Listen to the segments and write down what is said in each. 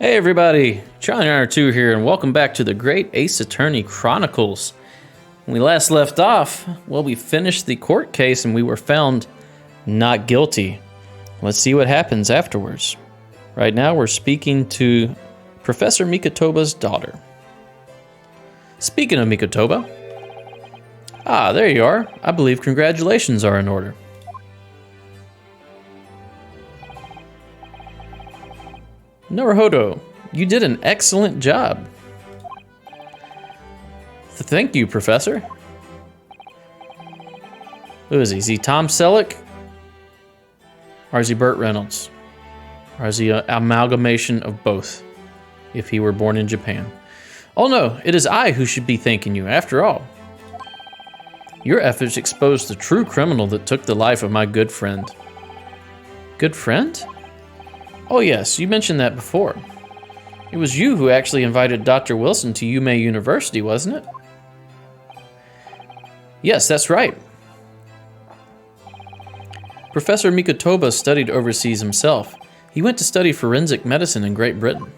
Hey everybody, Charlie R2 here, and welcome back to the Great Ace Attorney Chronicles. When we last left off, we finished the court case and we were found not guilty. Let's see what happens afterwards. Right now we're speaking to Professor Mikotoba's daughter. Speaking of Mikotoba, there you are. I believe congratulations are in order. Naruhodo, you did an excellent job. Thank you, Professor. Who is he? Is he Tom Selleck? Or is he Burt Reynolds? Or is he an amalgamation of both, if he were born in Japan? Oh no, it is I who should be thanking you, after all. Your efforts exposed the true criminal that took the life of my good friend. Good friend? Oh yes, you mentioned that before. It was you who actually invited Dr. Wilson to Yume University, wasn't it? Yes, that's right. Professor Mikotoba studied overseas himself. He went to study forensic medicine in Great Britain.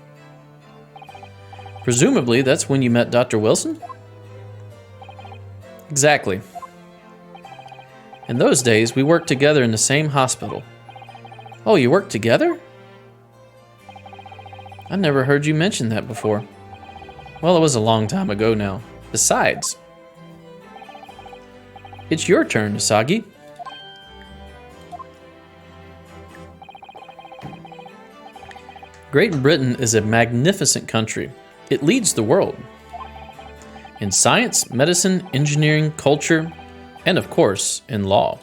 Presumably, that's when you met Dr. Wilson? Exactly. In those days, we worked together in the same hospital. Oh, you worked together? I never heard you mention that before. Well, it was a long time ago now. Besides, it's your turn, Usagi. Great Britain is a magnificent country. It leads the world in science, medicine, engineering, culture, and of course, in law.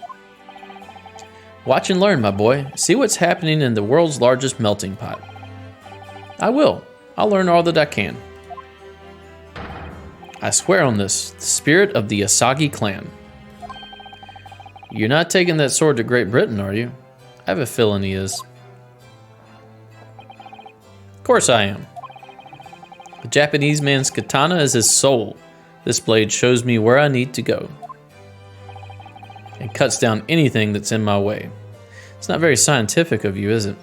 Watch and learn, my boy. See what's happening in the world's largest melting pot. I will. I'll learn all that I can. I swear on this, the spirit of the Usagi clan. You're not taking that sword to Great Britain, are you? I have a feeling he is. Of course I am. The Japanese man's katana is his soul. This blade shows me where I need to go. It cuts down anything that's in my way. It's not very scientific of you, is it?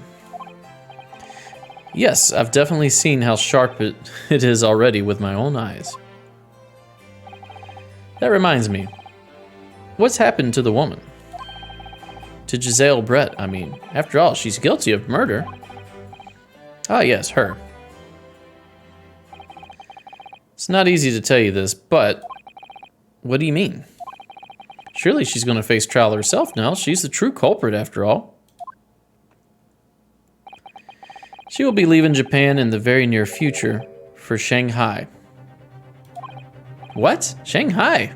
Yes, I've definitely seen how sharp it is already with my own eyes. That reminds me. What's happened to the woman? To Giselle Brett, I mean. After all, she's guilty of murder. Ah, yes, her. It's not easy to tell you this, but what do you mean? Surely she's going to face trial herself now. She's the true culprit, after all. She will be leaving Japan in the very near future for Shanghai. What? Shanghai?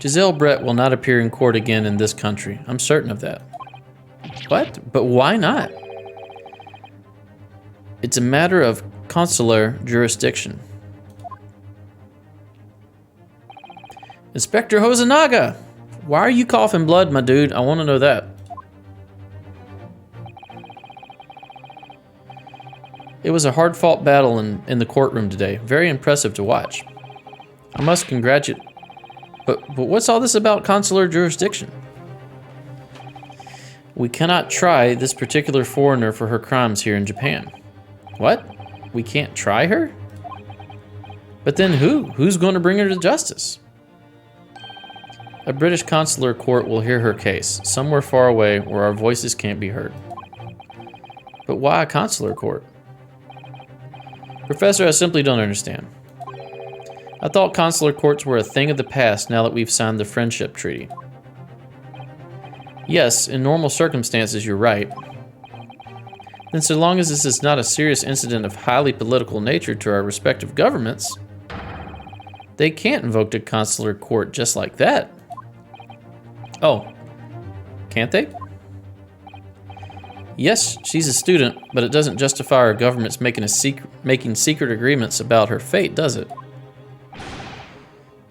Giselle Brett will not appear in court again in this country. I'm certain of that. What? But why not? It's a matter of consular jurisdiction. Inspector Hosonaga! Why are you coughing blood, my dude? I want to know that. It was a hard-fought battle in the courtroom today. Very impressive to watch. I must congratulate... But what's all this about consular jurisdiction? We cannot try this particular foreigner for her crimes here in Japan. What? We can't try her? But then who? Who's going to bring her to justice? A British consular court will hear her case, somewhere far away where our voices can't be heard. But why a consular court? Professor, I simply don't understand. I thought consular courts were a thing of the past now that we've signed the friendship treaty. Yes, in normal circumstances you're right. Then so long as this is not a serious incident of highly political nature to our respective governments, they can't invoke a consular court just like that. Oh, can't they? Yes, she's a student, but it doesn't justify our government's making secret agreements about her fate, does it?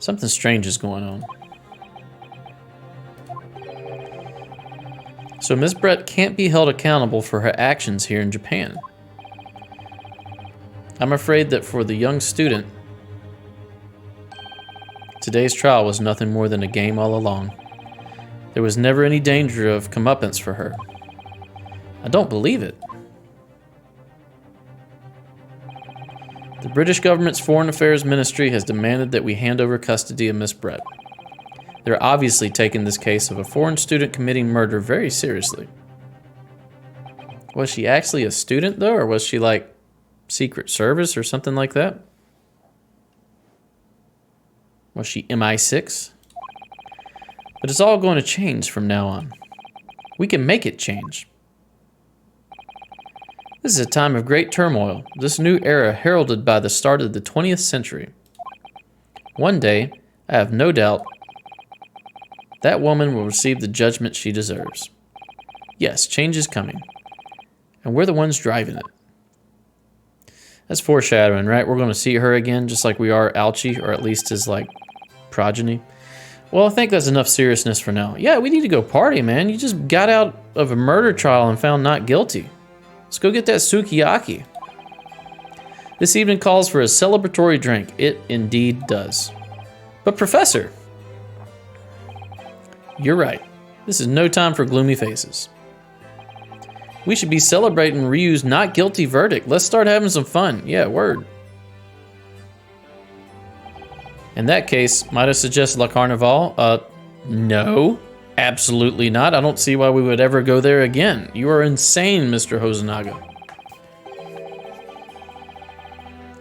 Something strange is going on. So Ms. Brett can't be held accountable for her actions here in Japan. I'm afraid that for the young student, today's trial was nothing more than a game all along. There was never any danger of comeuppance for her. I don't believe it. The British government's Foreign Affairs Ministry has demanded that we hand over custody of Miss Brett. They're obviously taking this case of a foreign student committing murder very seriously. Was she actually a student, though, or was she, like, Secret Service or something like that? Was she MI6? But it's all going to change from now on. We can make it change. This is a time of great turmoil, this new era heralded by the start of the 20th century. One day, I have no doubt, that woman will receive the judgment she deserves. Yes, change is coming. And we're the ones driving it. That's foreshadowing, right? We're going to see her again, just like we are Alchie, or at least his, like, progeny. Well, I think that's enough seriousness for now. Yeah, we need to go party, man. You just got out of a murder trial and found not guilty. Let's go get that sukiyaki. This evening calls for a celebratory drink. It indeed does. But Professor, you're right. This is no time for gloomy faces. We should be celebrating Ryu's not guilty verdict. Let's start having some fun. Yeah, word. In that case, might I suggest La Carnival? No, absolutely not. I don't see why we would ever go there again. You are insane, Mr. Hosonaga.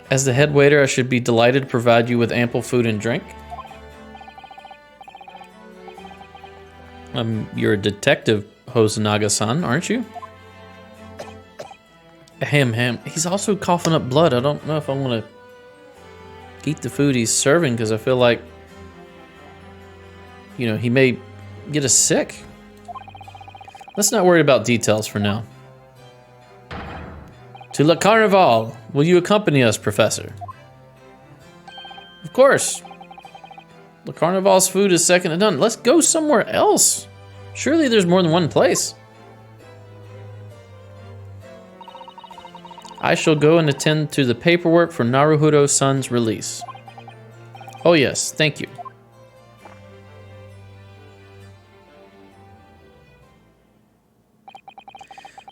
As the head waiter, I should be delighted to provide you with ample food and drink. You're a detective, Hosonaga-san, aren't you? Ham. He's also coughing up blood. I don't know if I want to eat the food he's serving because I feel like, you know, he may get us sick. Let's not worry about details for now. To La Carnival, will you accompany us, Professor? Of course. La Carnival's food is second to none. Let's go somewhere else. Surely there's more than one place. I shall go and attend to the paperwork for Naruhodo-san's release. Oh yes, thank you.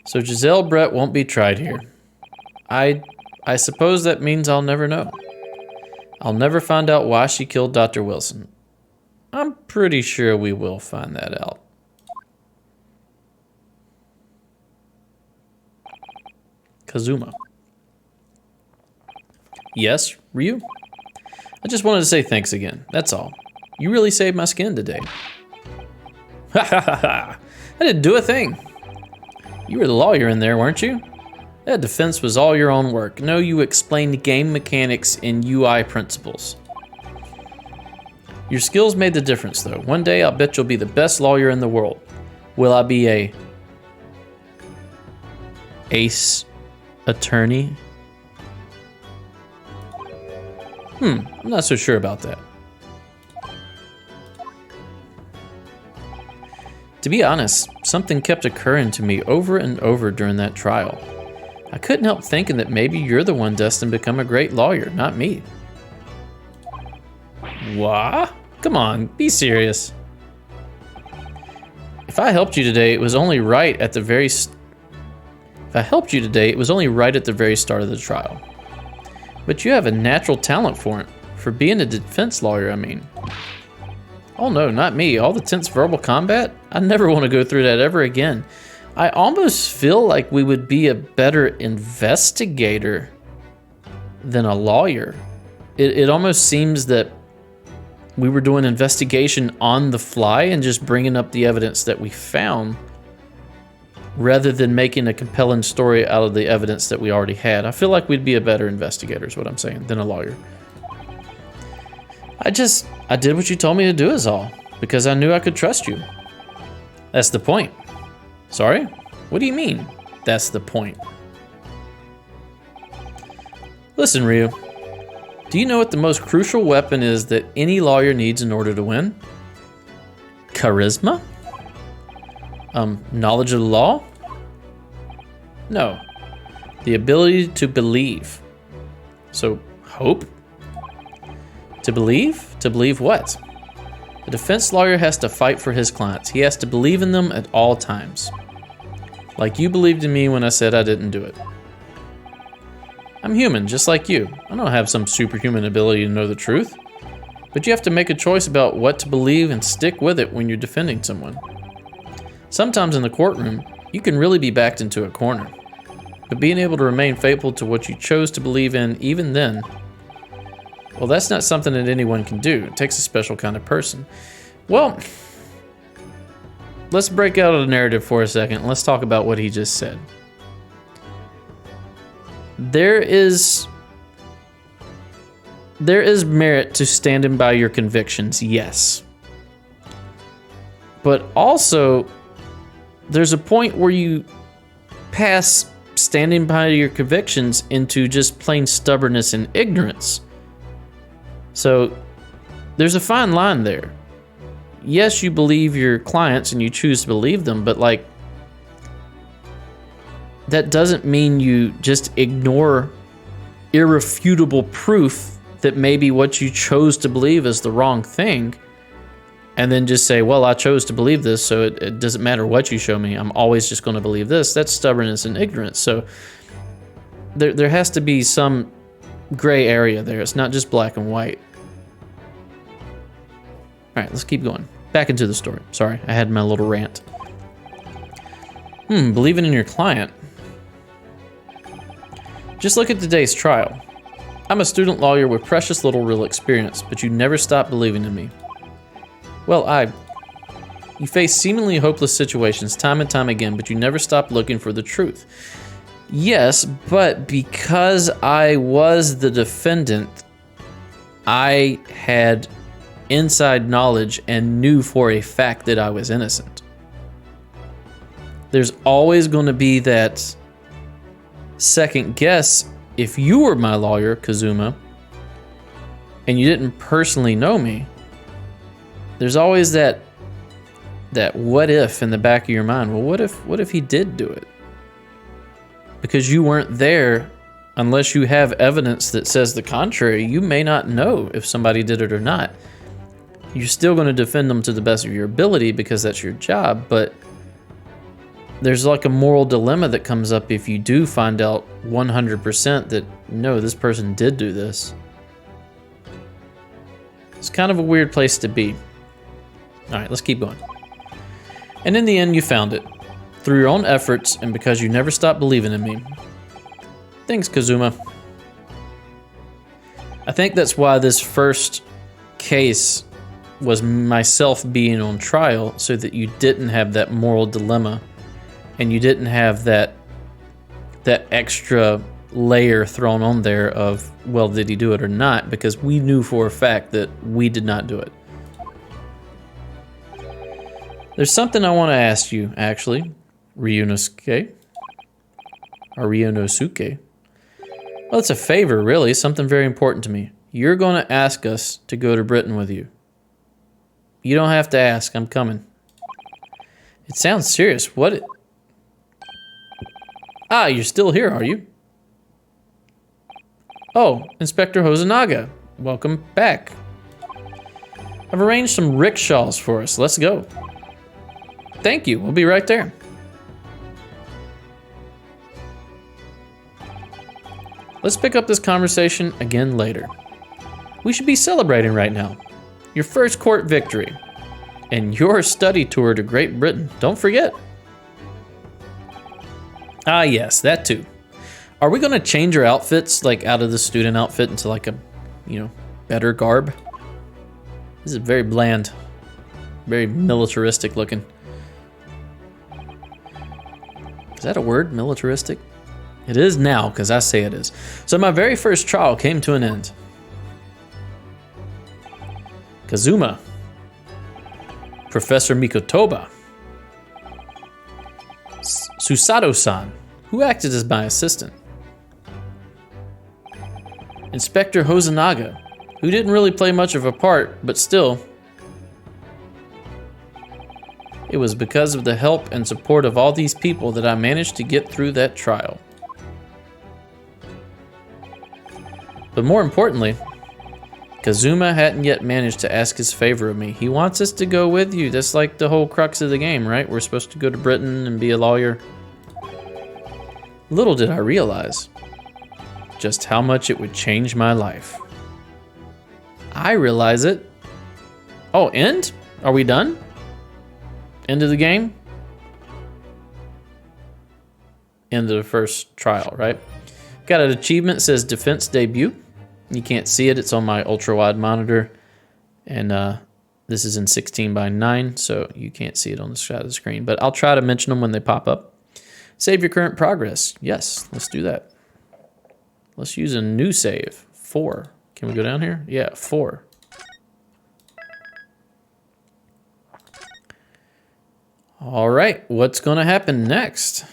So Giselle Brett won't be tried here. I suppose that means I'll never know. I'll never find out why she killed Dr. Wilson. I'm pretty sure we will find that out. Kazuma. Yes, Ryu? I just wanted to say thanks again, that's all. You really saved my skin today. Ha ha ha ha! I didn't do a thing. You were the lawyer in there, weren't you? That defense was all your own work. No, you explained game mechanics and UI principles. Your skills made the difference, though. One day, I'll bet you'll be the best lawyer in the world. Will I be a ace attorney? I'm not so sure about that. To be honest, something kept occurring to me over and over during that trial. I couldn't help thinking that maybe you're the one destined to become a great lawyer, not me. What? Come on, be serious. If I helped you today, it was only right at the very start of the trial. But you have a natural talent for it, for being a defense lawyer, I mean. Oh no, not me. All the tense verbal combat? I never want to go through that ever again. I almost feel like we would be a better investigator than a lawyer. It almost seems that we were doing investigation on the fly and just bringing up the evidence that we found rather than making a compelling story out of the evidence that we already had. I feel like we'd be a better investigator is what I'm saying, than a lawyer. I did what you told me to do is all, because I knew I could trust you. That's the point. Sorry? What do you mean, that's the point? Listen, Ryu. Do you know what the most crucial weapon is that any lawyer needs in order to win? Charisma? Knowledge of the law? No. The ability to believe. So, hope? To believe? To believe what? A defense lawyer has to fight for his clients. He has to believe in them at all times. Like you believed in me when I said I didn't do it. I'm human, just like you. I don't have some superhuman ability to know the truth. But you have to make a choice about what to believe and stick with it when you're defending someone. Sometimes in the courtroom, you can really be backed into a corner. But being able to remain faithful to what you chose to believe in even then, well, that's not something that anyone can do. It takes a special kind of person. Well, let's break out of the narrative for a second and let's talk about what he just said. There is merit to standing by your convictions, yes. But also, there's a point where you pass standing by your convictions into just plain stubbornness and ignorance. So, there's a fine line there. Yes, you believe your clients and you choose to believe them, but like, that doesn't mean you just ignore irrefutable proof that maybe what you chose to believe is the wrong thing, and then just say, well, I chose to believe this, so it doesn't matter what you show me. I'm always just going to believe this. That's stubbornness and ignorance. So there has to be some gray area there. It's not just black and white. All right, let's keep going. Back into the story. Sorry, I had my little rant. Believing in your client. Just look at today's trial. I'm a student lawyer with precious little real experience, but you never stopped believing in me. Well, you face seemingly hopeless situations time and time again, but you never stopped looking for the truth. Yes, but because I was the defendant, I had inside knowledge and knew for a fact that I was innocent. There's always going to be that second guess. If you were my lawyer, Kazuma, and you didn't personally know me, there's always that what if in the back of your mind. Well, what if he did do it? Because you weren't there, unless you have evidence that says the contrary, you may not know if somebody did it or not. You're still going to defend them to the best of your ability because that's your job, but there's like a moral dilemma that comes up if you do find out 100% that, no, this person did do this. It's kind of a weird place to be. All right, let's keep going. And in the end, you found it. Through your own efforts and because you never stopped believing in me. Thanks, Kazuma. I think that's why this first case was myself being on trial, so that you didn't have that moral dilemma. And you didn't have that extra layer thrown on there of, well, did he do it or not? Because we knew for a fact that we did not do it. There's something I want to ask you, actually, Ryunosuke. Or Ryunosuke. Well, it's a favor, really. Something very important to me. You're going to ask us to go to Britain with you. You don't have to ask. I'm coming. It sounds serious. What? Ah, you're still here, are you? Oh, Inspector Hosonaga. Welcome back. I've arranged some rickshaws for us. Let's go. Thank you. We'll be right there. Let's pick up this conversation again later. We should be celebrating right now. Your first court victory. And your study tour to Great Britain. Don't forget. Ah, yes, that too. Are we going to change our outfits, like out of the student outfit into like a, better garb? This is very bland. Very militaristic looking. Is that a word, militaristic? It is now, because I say it is. So my very first trial came to an end. Kazuma. Professor Mikotoba. Susato-san, who acted as my assistant. Inspector Hosonaga, who didn't really play much of a part, but still. It was because of the help and support of all these people that I managed to get through that trial. But more importantly, Kazuma hadn't yet managed to ask his favor of me. He wants us to go with you. That's like the whole crux of the game, right? We're supposed to go to Britain and be a lawyer. Little did I realize just how much it would change my life. I realize it. Oh, end? Are we done? End of the game? End of the first trial, right? Got an achievement, says defense debut. You can't see it, it's on my ultra wide monitor. And this is in 16:9, so you can't see it on the side of the screen. But I'll try to mention them when they pop up. Save your current progress. Yes, let's do that. Let's use a new save. 4. Can we go down here? Yeah, 4. All right, what's going to happen next?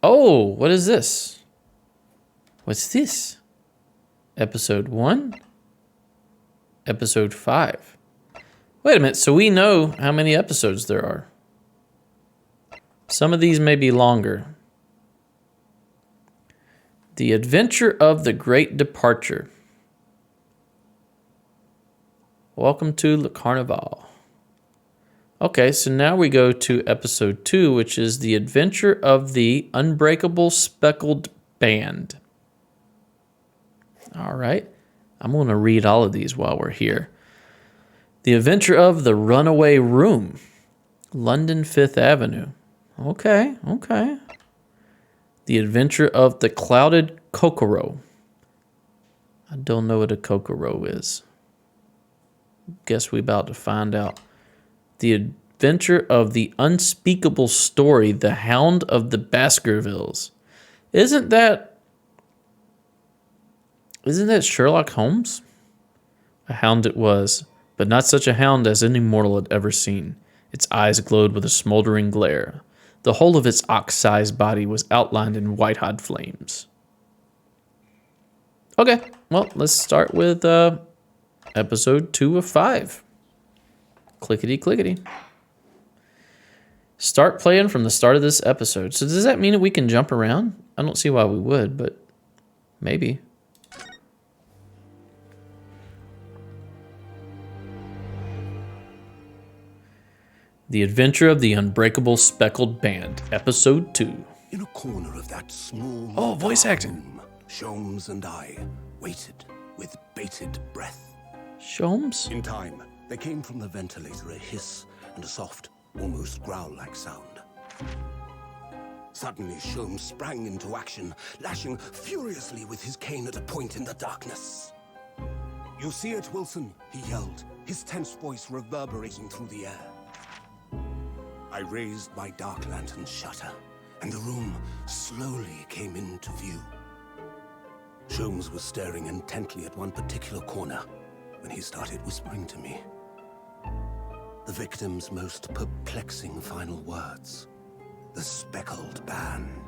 Oh, what is this? What's this? Episode 1? Episode 5. Wait a minute, so we know how many episodes there are. Some of these may be longer. The Adventure of the Great Departure. Welcome to Le Carnival. Okay, so now we go to episode 2, which is The Adventure of the Unbreakable Speckled Band. All right, I'm going to read all of these while we're here. The Adventure of the Runaway Room, London 5th Avenue. Okay. The Adventure of the Clouded Kokoro. I don't know what a Kokoro is. Guess we about to find out. The Adventure of the Unspeakable Story, The Hound of the Baskervilles. Isn't that Sherlock Holmes? A hound it was, but not such a hound as any mortal had ever seen. Its eyes glowed with a smoldering glare. The whole of its ox-sized body was outlined in white-hot flames. Okay, well, let's start with episode 2 of 5. Clickety-clickety. Start playing from the start of this episode. So does that mean that we can jump around? I don't see why we would, but maybe. The Adventure of the Unbreakable Speckled Band, Episode 2. In a corner of that small... Oh, voice acting. Room, Sholmes and I waited with bated breath. Sholmes? In time, there came from the ventilator a hiss and a soft, almost growl-like sound. Suddenly, Sholmes sprang into action, lashing furiously with his cane at a point in the darkness. "You see it, Wilson?" he yelled, his tense voice reverberating through the air. I raised my dark lantern shutter, and the room slowly came into view. Sholmes was staring intently at one particular corner when he started whispering to me. The victim's most perplexing final words. The speckled band.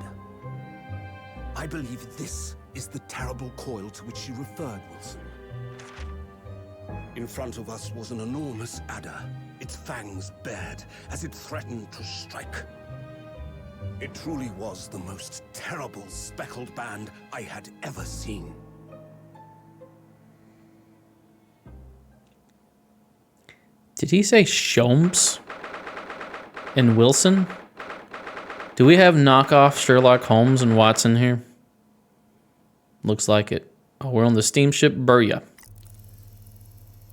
I believe this is the terrible coil to which she referred, Wilson. In front of us was an enormous adder, its fangs bared as it threatened to strike. It truly was the most terrible speckled band I had ever seen. Did he say Sholmes and Wilson? Do we have knockoff Sherlock Holmes and Watson here? Looks like it. Oh, we're on the steamship Burya.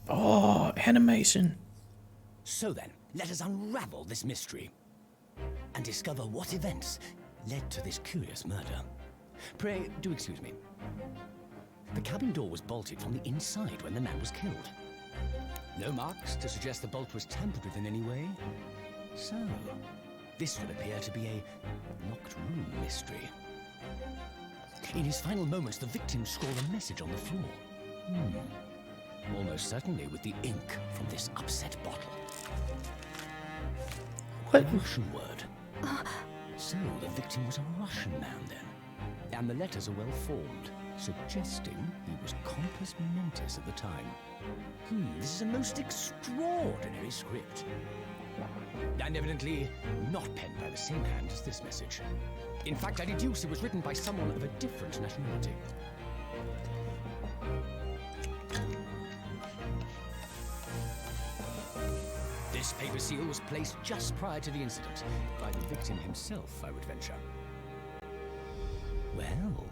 Oh, animation. So then, let us unravel this mystery and discover what events led to this curious murder. Pray, do excuse me. The cabin door was bolted from the inside when the man was killed. No marks to suggest the bolt was tampered with in any way. So, this would appear to be a locked room mystery. In his final moments, the victim scrawled a message on the floor. Almost certainly with the ink from this upset bottle. What? A Russian word. So the victim was a Russian man then. And the letters are well formed, suggesting he was compos mentis at the time. This is a most extraordinary script. And evidently not penned by the same hand as this message. In fact, I deduce it was written by someone of a different nationality. This paper seal was placed just prior to the incident by the victim himself, I would venture. Well,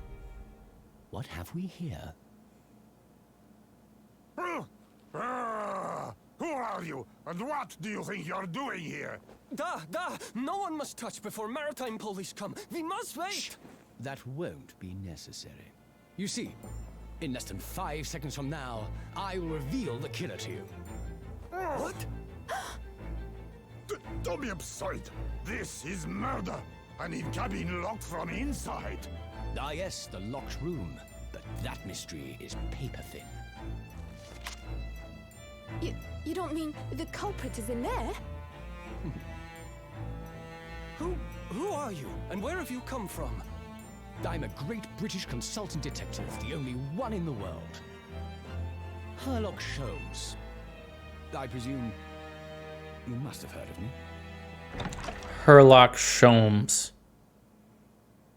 what have we here? Who are you, and what do you think you're doing here? No one must touch before maritime police come. We must wait. Shh. That won't be necessary. You see, in less than 5 seconds from now, I will reveal the killer to you. What? Don't be absurd. This is murder. I need cabin locked from inside. Ah yes, the locked room. But that mystery is paper thin. You don't mean the culprit is in there? Who are you, and where have you come from? I'm a great British consultant detective, the only one in the world. Sherlock Holmes. I presume you must have heard of me. Sherlock Holmes.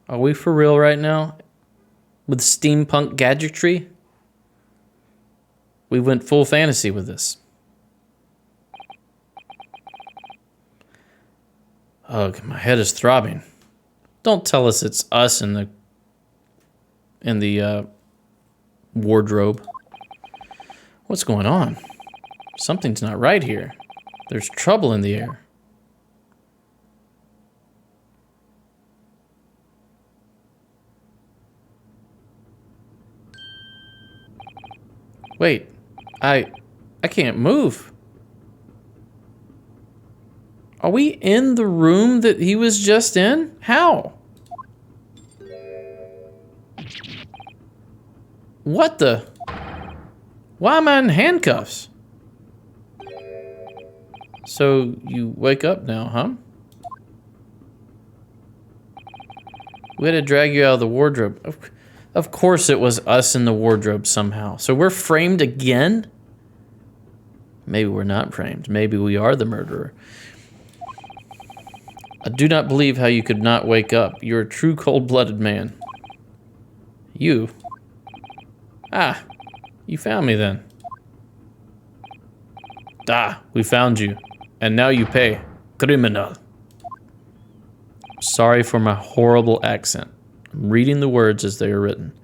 Are we for real right now? With steampunk gadgetry? We went full fantasy with this. Ugh, my head is throbbing. Don't tell us it's us in the wardrobe. What's going on? Something's not right here. There's trouble in the air. Wait, I can't move. Are we in the room that he was just in? How? What the? Why am I in handcuffs? So you wake up now, huh? We had to drag you out of the wardrobe. Of course it was us in the wardrobe somehow. So we're framed again? Maybe we're not framed. Maybe we are the murderer. I do not believe how you could not wake up. You're a true cold-blooded man. You? Ah, you found me then. Ah, we found you. And now you pay. Criminal. Sorry for my horrible accent. I'm reading the words as they are written.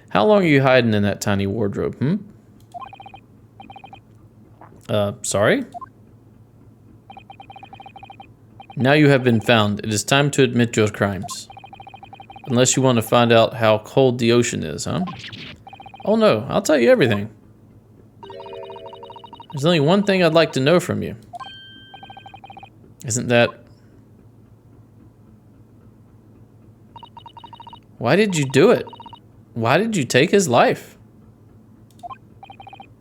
How long are you hiding in that tiny wardrobe, sorry? Now you have been found. It is time to admit your crimes. Unless you want to find out how cold the ocean is, huh? Oh no, I'll tell you everything. There's only one thing I'd like to know from you. Isn't that... Why did you do it? Why did you take his life?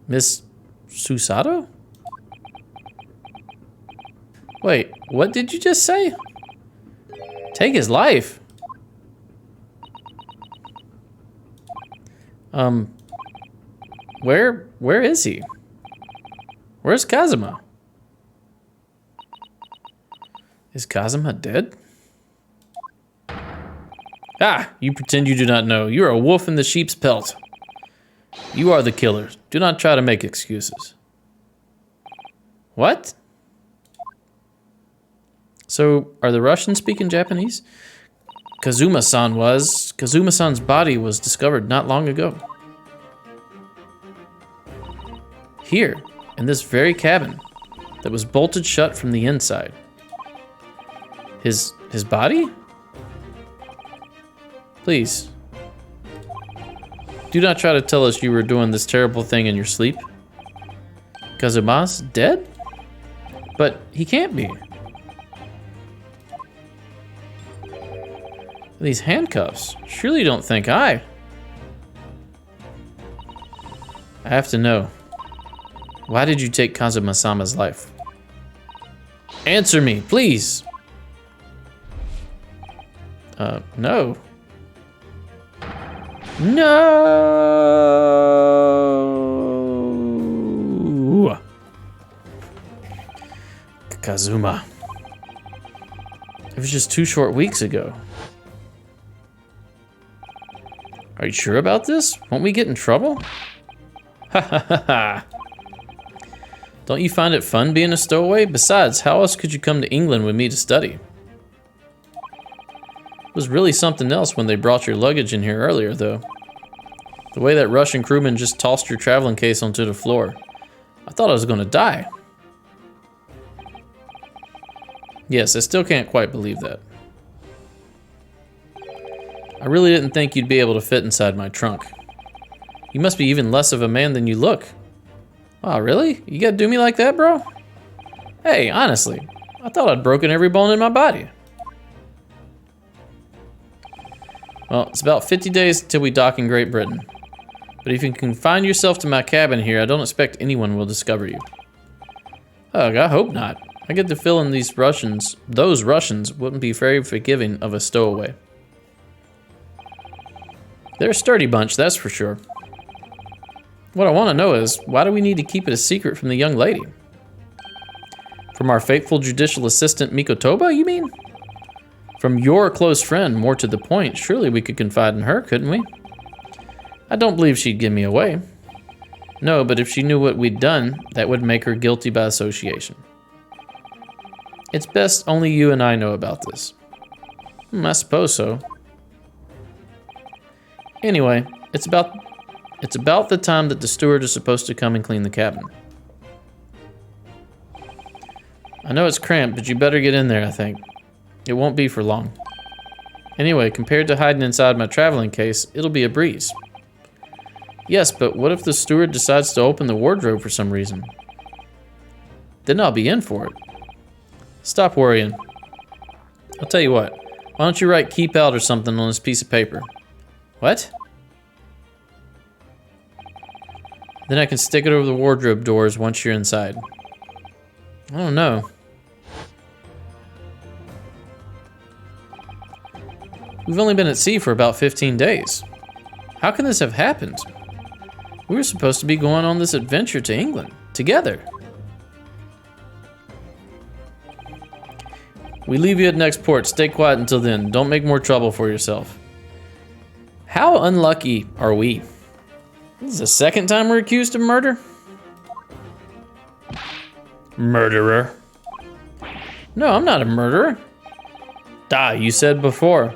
Miss Susato? Wait, what did you just say? Take his life? Where is he? Where's Kazuma? Is Kazuma dead? Ah, you pretend you do not know. You are a wolf in the sheep's pelt. You are the killer. Do not try to make excuses. What? So, are the Russians speaking Japanese? Kazuma-san was. Kazuma-san's body was discovered not long ago. Here, in this very cabin that was bolted shut from the inside. His body? Please. Do not try to tell us you were doing this terrible thing in your sleep. Kazuma's dead? But he can't be. These handcuffs. Surely you don't think I have to know. Why did you take Kazuma-sama's life? Answer me, please. No. No. Kazuma. It was just 2 short weeks ago. Are you sure about this? Won't we get in trouble? Ha ha ha ha. Don't you find it fun being a stowaway? Besides, how else could you come to England with me to study? was really something else when they brought your luggage in here earlier, though. The way that Russian crewman just tossed your traveling case onto the floor. I thought I was going to die. Yes, I still can't quite believe that. I really didn't think you'd be able to fit inside my trunk. You must be even less of a man than you look. Wow, really? You gotta do me like that, bro? Hey, honestly, I thought I'd broken every bone in my body. Well, it's about 50 days till we dock in Great Britain. But if you can confine yourself to my cabin here, I don't expect anyone will discover you. Ugh, I hope not. I get the feeling those Russians wouldn't be very forgiving of a stowaway. They're a sturdy bunch, that's for sure. What I want to know is, why do we need to keep it a secret from the young lady? From our faithful judicial assistant Mikotoba, you mean? From your close friend, more to the point, surely we could confide in her, couldn't we? I don't believe she'd give me away. No, but if she knew what we'd done, that would make her guilty by association. It's best only you and I know about this. I suppose so. Anyway, it's about the time that the steward is supposed to come and clean the cabin. I know it's cramped, but you better get in there, I think. It won't be for long. Anyway, compared to hiding inside my traveling case, it'll be a breeze. Yes, but what if the steward decides to open the wardrobe for some reason? Then I'll be in for it. Stop worrying. I'll tell you what. Why don't you write keep out or something on this piece of paper? What? Then I can stick it over the wardrobe doors once you're inside. I don't know. We've only been at sea for about 15 days. How can this have happened? We were supposed to be going on this adventure to England, together. We leave you at next port. Stay quiet until then. Don't make more trouble for yourself. How unlucky are we? This is the second time we're accused of murder? Murderer. No, I'm not a murderer. You said before.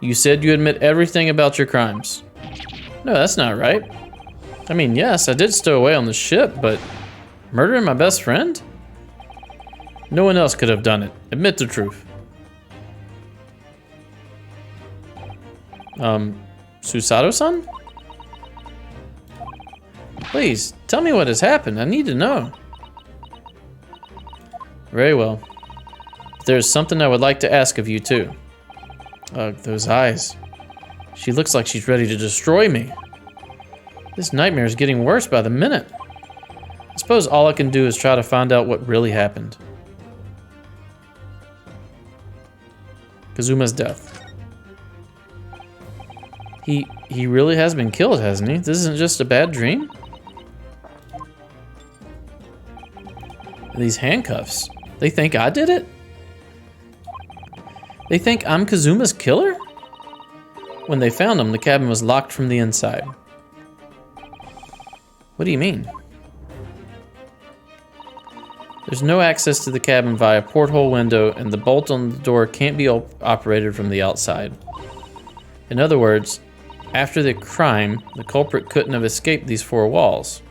You said you admit everything about your crimes. No, that's not right. I mean, yes, I did stow away on the ship, but murdering my best friend? No one else could have done it. Admit the truth. Susato-san? Please, tell me what has happened. I need to know. Very well. There's something I would like to ask of you, too. Those eyes. She looks like she's ready to destroy me. This nightmare is getting worse by the minute. I suppose all I can do is try to find out what really happened. Kazuma's death. He really has been killed, hasn't he? This isn't just a bad dream? These handcuffs. They think I did it? They think I'm Kazuma's killer? When they found him, the cabin was locked from the inside. What do you mean? There's no access to the cabin via porthole window, and the bolt on the door can't be operated from the outside. In other words, after the crime, the culprit couldn't have escaped these four walls.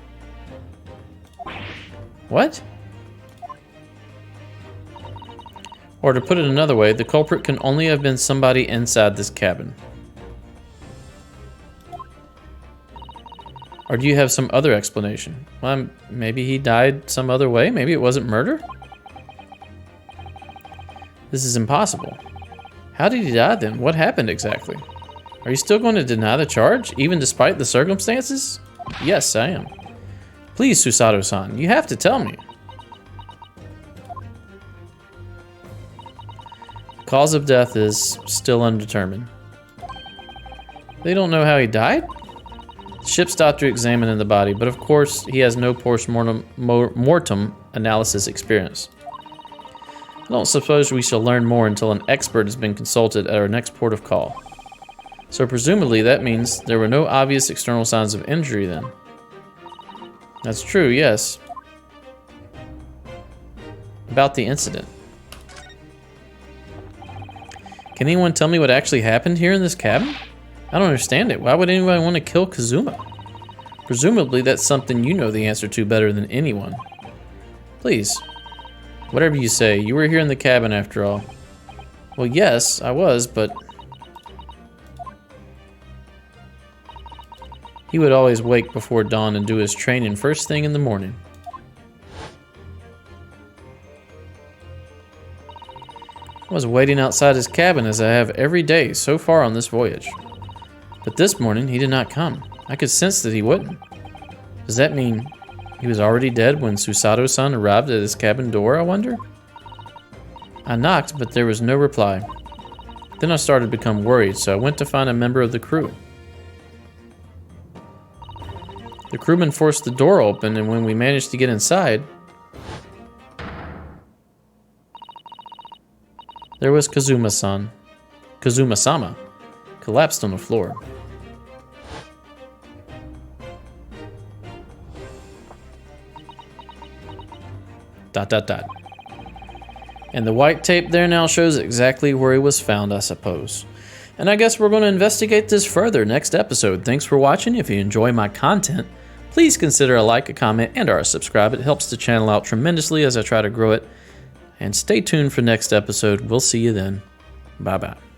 What? Or to put it another way, the culprit can only have been somebody inside this cabin. Or do you have some other explanation? Well, maybe he died some other way? Maybe it wasn't murder? This is impossible. How did he die then? What happened exactly? Are you still going to deny the charge, even despite the circumstances? Yes, I am. Please, Susato-san, you have to tell me. The cause of death is still undetermined. They don't know how he died? The ship's doctor examined the body, but of course, he has no post-mortem analysis experience. I don't suppose we shall learn more until an expert has been consulted at our next port of call. So presumably that means there were no obvious external signs of injury then. That's true, yes. About the incident. Can anyone tell me what actually happened here in this cabin? I don't understand it. Why would anybody want to kill Kazuma? Presumably that's something you know the answer to better than anyone. Please, whatever you say, you were here in the cabin after all. Well, yes, I was, but... He would always wake before dawn and do his training first thing in the morning. I was waiting outside his cabin as I have every day so far on this voyage. But this morning, he did not come. I could sense that he wouldn't. Does that mean he was already dead when Susato-san arrived at his cabin door, I wonder? I knocked, but there was no reply. Then I started to become worried, so I went to find a member of the crew. The crewman forced the door open, and when we managed to get inside, there was Kazuma-san, Kazuma-sama, collapsed on the floor. Dot, dot, dot. And the white tape there now shows exactly where he was found, I suppose. And I guess we're going to investigate this further next episode. Thanks for watching. If you enjoy my content, please consider a like, a comment, and or a subscribe. It helps the channel out tremendously as I try to grow it. And stay tuned for next episode. We'll see you then. Bye-bye.